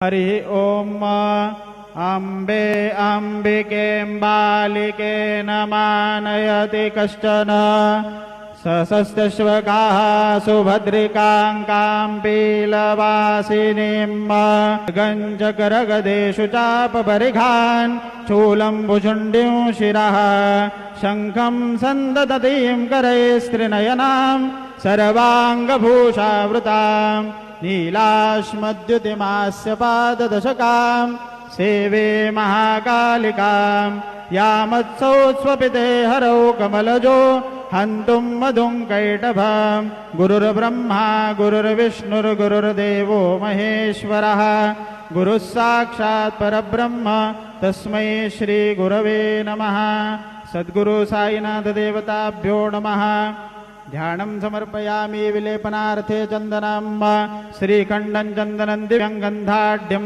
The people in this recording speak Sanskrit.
हरि ओम अम्बे अम्बिकेऽम्बालिके न मानयति कश्चन सशस्त्रश्वकाः सुभद्रिकां पीलवासिनीं गञ्जकरगदेषु चापपरिघान् शूलं भुजुण्डिं शिरः शङ्खं सन्ददतीं करैस्त्रिनयनां सर्वाङ्गभूषावृतां नीलाश्मद्युतिमास्य पाददशकां सेवे महाकालिकां यामत्सौ स्वपिते हरौ कमलजो हन्तुं मधुं कैटभं गुरुर्ब्रह्मा गुरुर्विष्णुर्गुरुर्देवो महेश्वरः गुरुः साक्षात् परब्रह्म तस्मै श्रीगुरवे नमः। सद्गुरु साईनाथ देवताभ्यो नमः। ध्यानं समर्पयामि विलेपनार्थे चन्दनं श्रीखण्डं चन्दनं दिव्यं गन्धाढ्यं